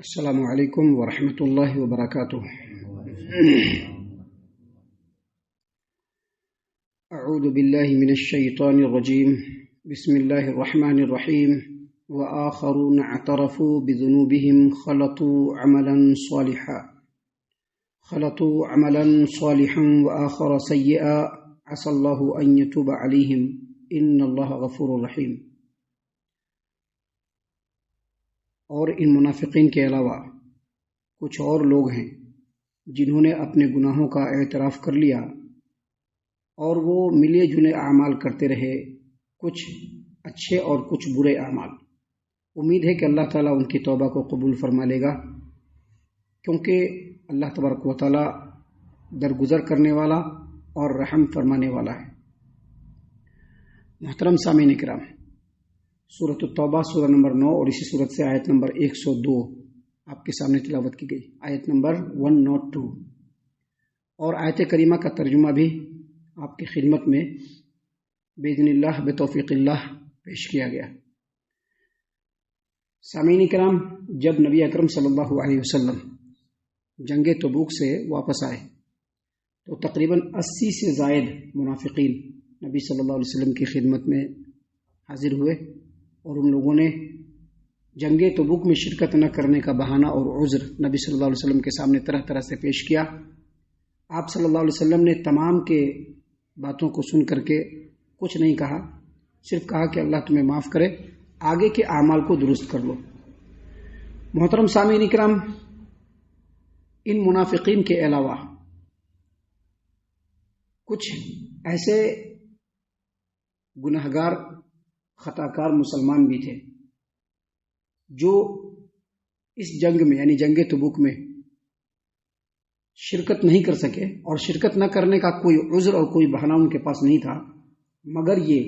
السلام علیکم ورحمۃ اللہ وبرکاتہ۔ اعوذ باللہ من الشیطان الرجیم، بسم اللہ الرحمن الرحیم۔ وآخرون اعترفوا بذنوبهم خلطوا عملا صالحا وآخر سیئا عسى اللہ ان یتوب علیہم ان اللہ غفور رحیم۔ اور ان منافقین کے علاوہ کچھ اور لوگ ہیں جنہوں نے اپنے گناہوں کا اعتراف کر لیا اور وہ ملے جلے اعمال کرتے رہے، کچھ اچھے اور کچھ برے اعمال۔ امید ہے کہ اللہ تعالیٰ ان کی توبہ کو قبول فرما لے گا، کیونکہ اللہ تبارک و تعالیٰ درگزر کرنے والا اور رحم فرمانے والا ہے۔ محترم سامعین کرام، سورۃ التوبہ سورہ نمبر 9 اور اسی سورت سے آیت نمبر 102 آپ کے سامنے تلاوت کی گئی، آیت نمبر 102، اور آیت کریمہ کا ترجمہ بھی آپ کی خدمت میں باذن اللہ بتوفیق اللہ پیش کیا گیا۔ سامعین کرام، جب نبی اکرم صلی اللہ علیہ وسلم جنگ تبوک سے واپس آئے تو تقریباً 80 سے زائد منافقین نبی صلی اللہ علیہ وسلم کی خدمت میں حاضر ہوئے، اور ان لوگوں نے جنگ تبوک میں شرکت نہ کرنے کا بہانہ اور عذر نبی صلی اللہ علیہ وسلم کے سامنے طرح طرح سے پیش کیا۔ آپ صلی اللہ علیہ وسلم نے تمام کے باتوں کو سن کر کے کچھ نہیں کہا، صرف کہا کہ اللہ تمہیں معاف کرے، آگے کے اعمال کو درست کر لو۔ محترم سامعین کرام، ان منافقین کے علاوہ کچھ ایسے گنہگار خطا کار مسلمان بھی تھے جو اس جنگ میں یعنی جنگ تبوک میں شرکت نہیں کر سکے، اور شرکت نہ کرنے کا کوئی عذر اور کوئی بہانہ ان کے پاس نہیں تھا، مگر یہ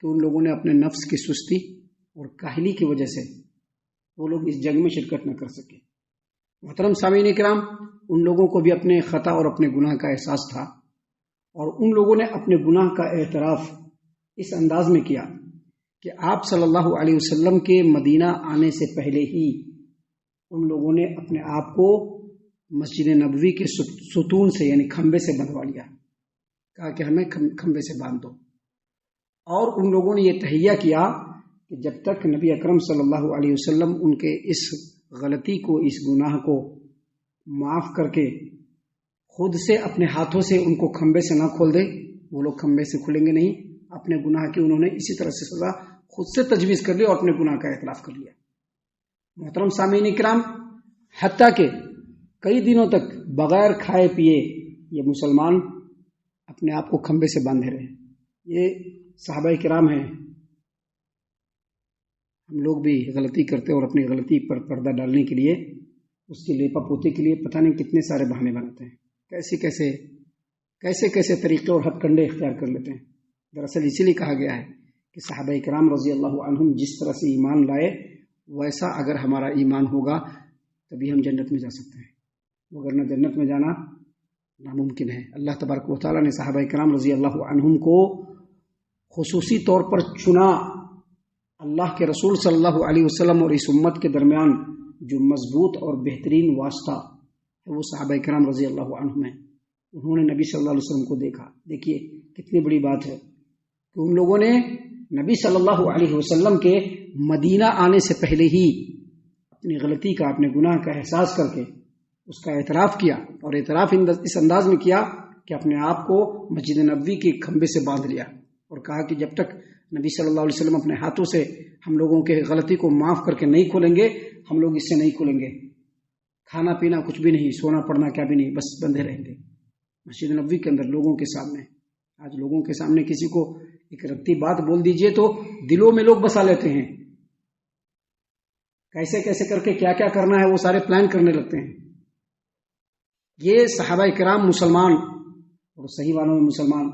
کہ ان لوگوں نے اپنے نفس کی سستی اور کاہلی کی وجہ سے وہ لوگ اس جنگ میں شرکت نہ کر سکے۔ محترم سامعین کرام، ان لوگوں کو بھی اپنے خطا اور اپنے گناہ کا احساس تھا، اور ان لوگوں نے اپنے گناہ کا اعتراف اس انداز میں کیا کہ آپ صلی اللہ علیہ وسلم کے مدینہ آنے سے پہلے ہی ان لوگوں نے اپنے آپ کو مسجد نبوی کے ستون سے یعنی کھمبے سے بندھوا لیا، کہا کہ ہمیں کھمبے سے باندھ دو، اور ان لوگوں نے یہ تہیہ کیا کہ جب تک نبی اکرم صلی اللہ علیہ وسلم ان کے اس غلطی کو، اس گناہ کو معاف کر کے خود سے اپنے ہاتھوں سے ان کو کھمبے سے نہ کھول دے، وہ لوگ کھمبے سے کھلیں گے نہیں۔ اپنے گناہ کی انہوں نے اسی طرح سے سزا خود سے تجویز کر لی اور اپنے گناہ کا اعتراف کر لیا۔ محترم سامعین کرام، حتیٰ کہ کئی دنوں تک بغیر کھائے پیے یہ مسلمان اپنے آپ کو کھمبے سے باندھے رہے۔ یہ صحابہ کرام ہیں، ہم لوگ بھی غلطی کرتے اور اپنی غلطی پر پردہ ڈالنے کے لیے، اس کی لیپا پوتی کے لیے پتہ نہیں کتنے سارے بہانے بناتے ہیں، کیسے کیسے طریقے اور ہتھ کنڈے اختیار کر لیتے ہیں۔ دراصل اسی لیے کہا گیا ہے کہ صحابہ کرام رضی اللہ عنہم جس طرح سے ایمان لائے، ویسا اگر ہمارا ایمان ہوگا تبھی ہم جنت میں جا سکتے ہیں، وگرنہ جنت میں جانا ناممکن ہے۔ اللہ تبارک و تعالیٰ نے صحابہ کرام رضی اللہ عنہم کو خصوصی طور پر چنا۔ اللہ کے رسول صلی اللہ علیہ وسلم اور اس امت کے درمیان جو مضبوط اور بہترین واسطہ ہے وہ صحابہ کرام رضی اللہ عنہم ہیں۔ انہوں نے نبی صلی اللہ علیہ وسلم کو دیکھا۔ دیکھیے کتنی بڑی بات ہے کہ ان لوگوں نے نبی صلی اللہ علیہ وسلم کے مدینہ آنے سے پہلے ہی اپنی غلطی کا، اپنے گناہ کا احساس کر کے اس کا اعتراف کیا، اور اعتراف اس انداز میں کیا کہ اپنے آپ کو مسجد نبوی کے کھمبے سے باندھ لیا، اور کہا کہ جب تک نبی صلی اللہ علیہ وسلم اپنے ہاتھوں سے ہم لوگوں کے غلطی کو معاف کر کے نہیں کھولیں گے، ہم لوگ اس سے نہیں کھولیں گے، کھانا پینا کچھ بھی نہیں، سونا پڑنا کیا بھی نہیں، بس بندھے رہیں گے مسجد نبوی کے اندر لوگوں کے سامنے۔ آج لوگوں کے سامنے کسی کو ایک رتی بات بول دیجئے تو دلوں میں لوگ بسا لیتے ہیں، کیسے کیسے کر کے کیا کیا کرنا ہے وہ سارے پلان کرنے لگتے ہیں۔ یہ صحابہ کرام مسلمان، اور صحیح معنوں میں مسلمان،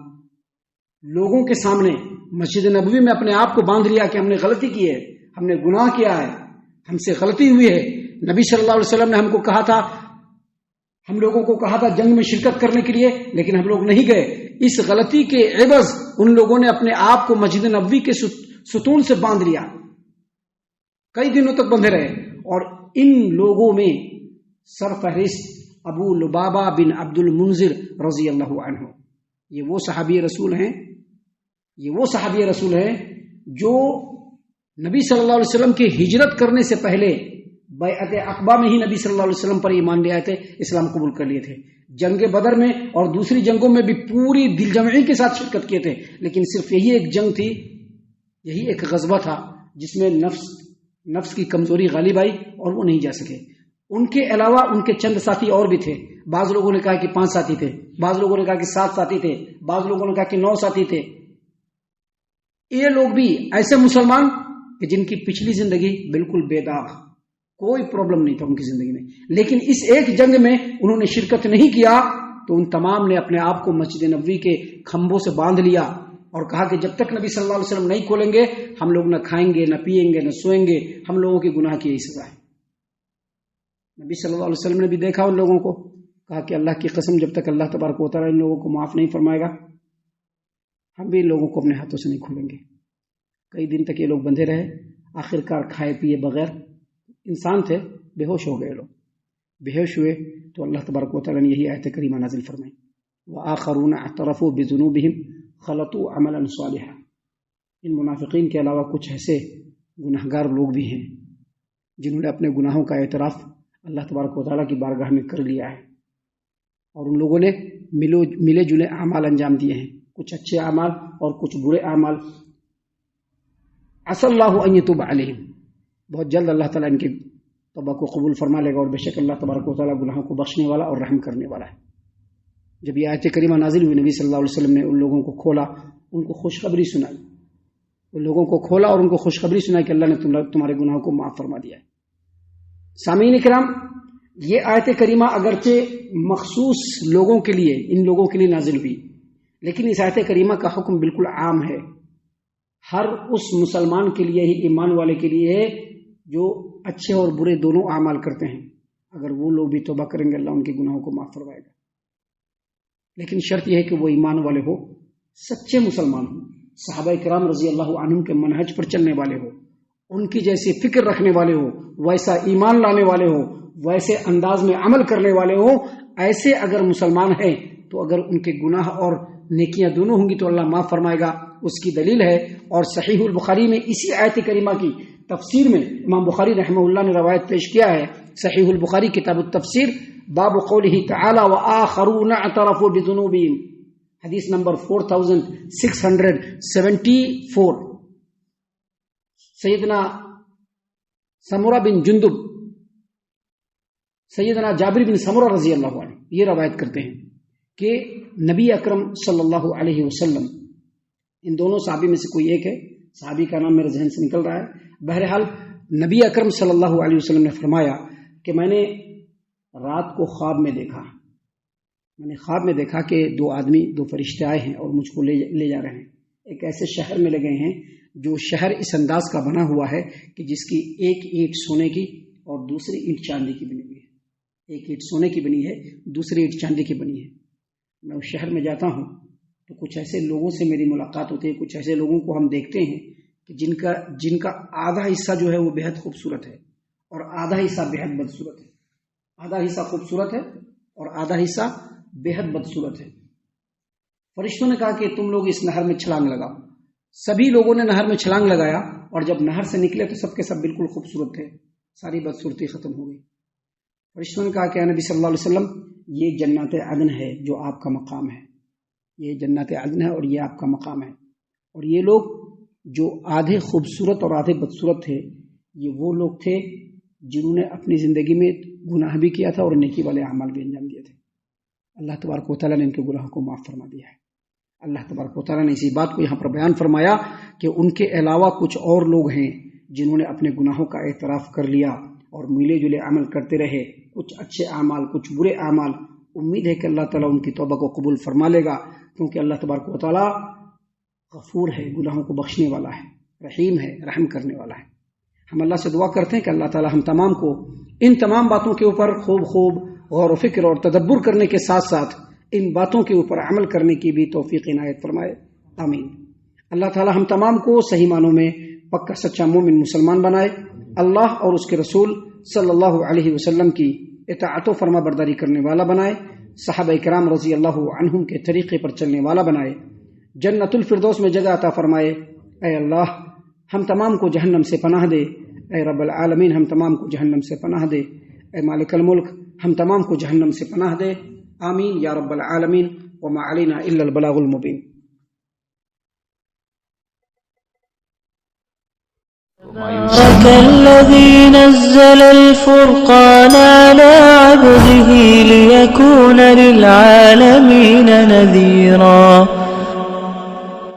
لوگوں کے سامنے مسجد نبوی میں اپنے آپ کو باندھ لیا کہ ہم نے غلطی کی ہے، ہم نے گناہ کیا ہے، ہم سے غلطی ہوئی ہے۔ نبی صلی اللہ علیہ وسلم نے ہم کو کہا تھا، ہم لوگوں کو کہا تھا جنگ میں شرکت کرنے کے لیے، لیکن ہم لوگ نہیں گئے۔ اس غلطی کے عوض ان لوگوں نے اپنے آپ کو مسجد نبوی کے ستون سے باندھ لیا، کئی دنوں تک بندھے رہے، اور ان لوگوں میں سرفہرست ابو لبابہ بن عبد المنذر رضی اللہ عنہ، یہ وہ صحابی رسول ہیں جو نبی صلی اللہ علیہ وسلم کی ہجرت کرنے سے پہلے بیعت عقبہ میں ہی نبی صلی اللہ علیہ وسلم پر ایمان لے آئے تھے، اسلام قبول کر لیے تھے. جنگ بدر میں اور دوسری جنگوں میں بھی پوری دل جمعی کے ساتھ شرکت کیے تھے، لیکن صرف یہی ایک جنگ تھی، یہی ایک غزوہ تھا جس میں نفس کی کمزوری غالب آئی اور وہ نہیں جا سکے. ان کے علاوہ ان کے چند ساتھی اور بھی تھے. بعض لوگوں نے کہا کہ 5 ساتھی تھے، بعض لوگوں نے کہا کہ 7 ساتھی تھے، بعض لوگوں نے کہا کہ 9 ساتھی تھے. یہ لوگ بھی ایسے مسلمان کہ جن کی پچھلی زندگی بالکل بے داغ، کوئی پرابلم نہیں تھا ان کی زندگی میں، لیکن اس ایک جنگ میں انہوں نے شرکت نہیں کیا تو ان تمام نے اپنے آپ کو مسجد نبوی کے کھمبوں سے باندھ لیا اور کہا کہ جب تک نبی صلی اللہ علیہ وسلم نہیں کھولیں گے ہم لوگ نہ کھائیں گے، نہ پیئیں گے، نہ سوئیں گے، ہم لوگوں کے گناہ کی یہی سزا ہے. نبی صلی اللہ علیہ وسلم نے بھی دیکھا ان لوگوں کو، کہا کہ اللہ کی قسم جب تک اللہ تبارک و تعالیٰ ان لوگوں کو معاف نہیں فرمائے گا ہم بھی ان لوگوں کو اپنے ہاتھوں سے نہیں کھولیں گے. کئی دن تک یہ لوگ بندھے رہے، آخر کار کھائے پیے بغیر، انسان تھے، بے ہوش ہو گئے. لوگ بے ہوش ہوئے تو اللہ تبارک و تعالیٰ نے یہی آیت کریمہ نازل فرمائی، وآخرون اعترفوا بذنوبہم خلطوا عملا صالحا. ان منافقین کے علاوہ کچھ ایسے گناہگار لوگ بھی ہیں جنہوں نے اپنے گناہوں کا اعتراف اللہ تبارک و تعالیٰ کی بارگاہ میں کر لیا ہے، اور ان لوگوں نے ملے جلے اعمال انجام دیے ہیں، کچھ اچھے اعمال اور کچھ برے اعمال. عسى الله ان يتوب عليهم، بہت جلد اللہ تعالیٰ ان کے توبہ کو قبول فرما لے گا، اور بے شک اللہ تبارک و تعالیٰ گناہوں کو بخشنے والا اور رحم کرنے والا ہے. جب یہ آیت کریمہ نازل ہوئی نبی صلی اللہ علیہ وسلم نے ان لوگوں کو کھولا، ان کو خوشخبری سنائی، ان لوگوں کو کھولا اور ان کو خوشخبری سنائی کہ اللہ نے تمہارے گناہوں کو معاف فرما دیا ہے. سامعین کرام، یہ آیت کریمہ اگرچہ مخصوص لوگوں کے لیے، ان لوگوں کے لیے نازل ہوئی، لیکن اس آیت کریمہ کا حکم بالکل عام ہے، ہر اس مسلمان کے لیے ہی، ایمان والے کے لیے ہے جو اچھے اور برے دونوں اعمال کرتے ہیں. اگر وہ لوگ بھی توبہ کریں گے اللہ ان کے گناہوں کو معاف فرمائے گا، لیکن شرط یہ ہے کہ وہ ایمان والے ہو، سچے مسلمان ہوں، صحابہ کرام رضی اللہ عنہم کے منہج پر چلنے والے ہو، ان کی جیسی فکر رکھنے والے ہو، ویسا ایمان لانے والے ہو، ویسے انداز میں عمل کرنے والے ہو. ایسے اگر مسلمان ہیں تو اگر ان کے گناہ اور نیکیاں دونوں ہوں گی تو اللہ معاف فرمائے گا. اس کی دلیل ہے، اور صحیح البخاری میں اسی آیت کریمہ کی تفسیر میں امام بخاری رحمہ اللہ نے روایت پیش کیا ہے. صحیح البخاری کتاب التفسیر، باب قولہ تعالی وآخرون اعترفوا بذنوبہم، حدیث نمبر 4674. سیدنا سمرہ بن جندب، سیدنا جابر بن سمرہ رضی اللہ عنہ یہ روایت کرتے ہیں کہ نبی اکرم صلی اللہ علیہ وسلم، ان دونوں صحابی میں سے کوئی ایک ہے، صحابی کا نام میرے ذہن سے نکل رہا ہے، بہرحال نبی اکرم صلی اللہ علیہ وسلم نے فرمایا کہ میں نے رات کو خواب میں دیکھا کہ 2 آدمی، 2 فرشتے آئے ہیں اور مجھ کو لے جا رہے ہیں. ایک ایسے شہر میں لے گئے ہیں جو شہر اس انداز کا بنا ہوا ہے کہ جس کی ایک اینٹ سونے کی اور دوسری اینٹ چاندی کی بنی ہوئی ہے. ایک اینٹ سونے کی بنی ہے، دوسری اینٹ چاندی کی بنی ہے. میں اس شہر میں جاتا ہوں تو کچھ ایسے لوگوں سے میری ملاقات ہوتی ہے، کچھ ایسے لوگوں کو ہم دیکھتے ہیں کہ جن کا آدھا حصہ جو ہے وہ بے حد خوبصورت ہے اور آدھا حصہ بے حد بدصورت ہے. آدھا حصہ خوبصورت ہے اور آدھا حصہ بے حد بدصورت ہے. فرشتوں نے کہا کہ تم لوگ اس نہر میں چھلانگ لگاؤ. سبھی لوگوں نے نہر میں چھلانگ لگایا اور جب نہر سے نکلے تو سب کے سب بالکل خوبصورت تھے، ساری بدصورتی ختم ہو گئی. فرشتوں نے کہا کہ نبی صلی اللہ علیہ وسلم یہ جنت عدن ہے جو آپ کا مقام ہے، یہ جنت عدن ہے اور یہ آپ کا مقام ہے. اور یہ لوگ جو آدھے خوبصورت اور آدھے بدصورت تھے یہ وہ لوگ تھے جنہوں نے اپنی زندگی میں گناہ بھی کیا تھا اور نیکی والے اعمال بھی انجام دیے تھے. اللہ تبارک و تعالیٰ نے ان کے گناہوں کو معاف فرما دیا ہے. اللہ تبارک و تعالیٰ نے اسی بات کو یہاں پر بیان فرمایا کہ ان کے علاوہ کچھ اور لوگ ہیں جنہوں نے اپنے گناہوں کا اعتراف کر لیا اور ملے جلے عمل کرتے رہے، کچھ اچھے اعمال کچھ برے اعمال. امید ہے کہ اللہ تعالیٰ ان کی توبہ کو قبول فرما لے گا، کیونکہ اللہ تبارک و تعالیٰ غفور ہے، گناہوں کو بخشنے والا ہے، رحیم ہے، رحم کرنے والا ہے. ہم اللہ سے دعا کرتے ہیں کہ اللہ تعالیٰ ہم تمام کو ان تمام باتوں کے اوپر خوب غور و فکر اور تدبر کرنے کے ساتھ ساتھ ان باتوں کے اوپر عمل کرنے کی بھی توفیق عنایت فرمائے، آمین. اللہ تعالیٰ ہم تمام کو صحیح معنوں میں پکا سچا مومن مسلمان بنائے. اللہ اور اس کے رسول صلی اللہ علیہ وسلم کی اطاعت و فرما برداری کرنے والا بنائے، صحابہ کرام رضی اللہ عنہم کے طریقے پر چلنے والا بنائے، جنت الفردوس میں جگہ عطا فرمائے۔ اے اللہ ہم تمام کو جہنم سے پناہ دے، اے رب العالمین ہم تمام کو جہنم سے پناہ دے، اے مالک الملک ہم تمام کو جہنم سے پناہ دے، آمین یا رب العالمین، وما علینا الا البلاغ المبین۔ تبارك الذي نزل الفرقان على عبده ليكون للعالمين نذيرا